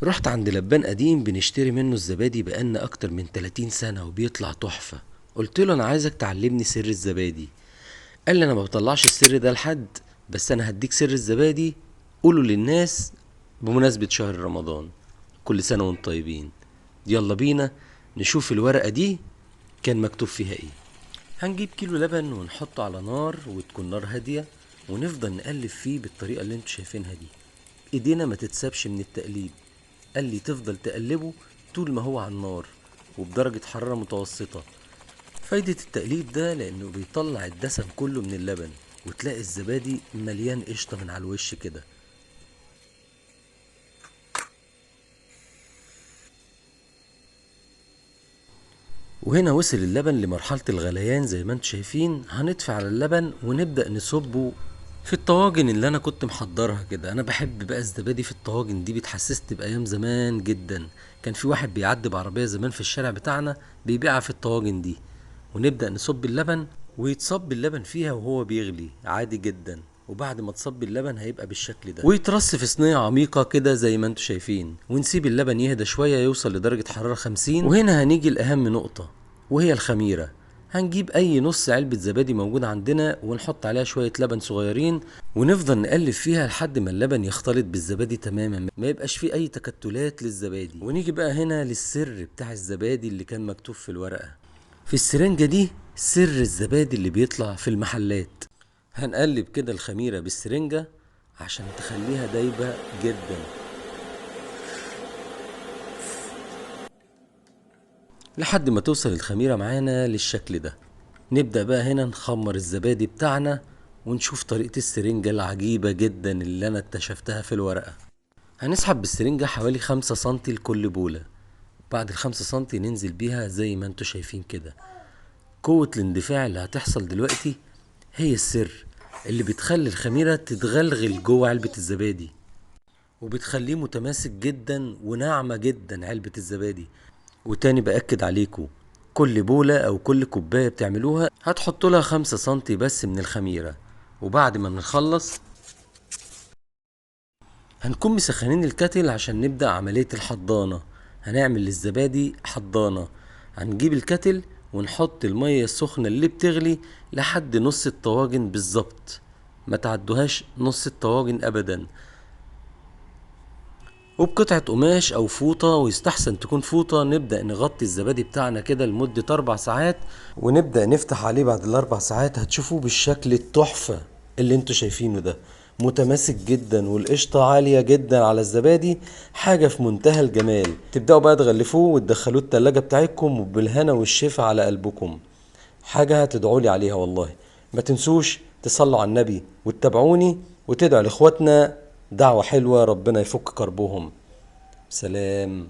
رحت عند لبان قديم بنشتري منه الزبادي بقالنا اكتر من 30 سنة وبيطلع تحفة. قلت له انا عايزك تعلمني سر الزبادي. قال لي انا ما بطلعش السر ده لحد، بس انا هديك سر الزبادي قوله للناس بمناسبة شهر رمضان. كل سنة وانتم طيبين. يلا بينا نشوف الورقة دي كان مكتوب فيها ايه. هنجيب كيلو لبن ونحطه على نار وتكون نار هادية، ونفضل نقلب فيه بالطريقة اللي انتوا شايفينها دي. ايدينا ما تتسابش من التقليب. قال لي تفضل تقلبه طول ما هو على النار وبدرجة حرارة متوسطة. فايدة التقليب ده لأنه بيطلع الدسم كله من اللبن، وتلاقي الزبادي مليان قشطة من على الوش كده. وهنا وصل اللبن لمرحلة الغليان زي ما انتوا شايفين. هنطفي على اللبن ونبدأ نصبه في الطواجن اللي انا كنت محضرها كده. انا بحب بقى الزبادي في الطواجن دي، بتحسسني بايام زمان جدا. كان في واحد بيعدي بعربية زمان في الشارع بتاعنا بيبيعها في الطواجن دي. ونبدأ نصب اللبن ويتصب اللبن فيها وهو بيغلي عادي جدا. وبعد ما تصب اللبن هيبقى بالشكل ده ويترص في صينية عميقة كده زي ما انتوا شايفين، ونسيب اللبن يهدى شوية يوصل لدرجة حرارة 50. وهنا هنيجي لأهم نقطة وهي الخميرة. هنجيب اي نص علبة زبادي موجود عندنا ونحط عليها شوية لبن صغيرين، ونفضل نقلب فيها لحد ما اللبن يختلط بالزبادي تماما، ما يبقاش فيه اي تكتلات للزبادي. ونيجي بقى هنا للسر بتاع الزبادي اللي كان مكتوب في الورقة. في السرنجة دي سر الزبادي اللي بيطلع في المحلات. هنقلب كده الخميرة بالسرنجة عشان تخليها دايبة جدا لحد ما توصل الخميرة معانا للشكل ده. نبدأ بقى هنا نخمر الزبادي بتاعنا ونشوف طريقة السرنجة العجيبة جدا اللي انا اكتشفتها في الورقة. هنسحب بالسرنجة حوالي 5 سنتي لكل بولة. بعد ال5 سنتي ننزل بيها زي ما انتوا شايفين كده. قوة الاندفاع اللي هتحصل دلوقتي هي السر اللي بتخلي الخميرة تتغلغل جوه علبة الزبادي، وبتخليه متماسك جدا وناعمة جدا علبة الزبادي. وتاني بأكد عليكم، كل بولة أو كل كوباية بتعملوها هتحطوا لها 5 سنتي بس من الخميرة. وبعد ما نخلص هنكون مسخنين الكاتل عشان نبدأ عملية الحضانة. هنعمل للزبادي حضانة. هنجيب الكاتل ونحط المية السخنة اللي بتغلي لحد نص الطواجن بالظبط، ما تعدوهاش نص الطواجن أبدا. وبقطعة قماش أو فوطة، ويستحسن تكون فوطة، نبدأ نغطي الزبادي بتاعنا كده لمدة 4 ساعات، ونبدأ نفتح عليه بعد ال4 ساعات. هتشوفوه بالشكل التحفة اللي انتوا شايفينه ده، متماسك جدا والقشطة عالية جدا على الزبادي، حاجة في منتهى الجمال. تبدأوا بقى تغلفوه وتدخلوه التلاجة بتاعتكم، وبالهنا والشفا على قلبكم. حاجة هتدعولي عليها والله. ما تنسوش تصلوا على النبي وتتابعوني وتدعوا لاخواتنا دعوة حلوة ربنا يفك كربهم. سلام.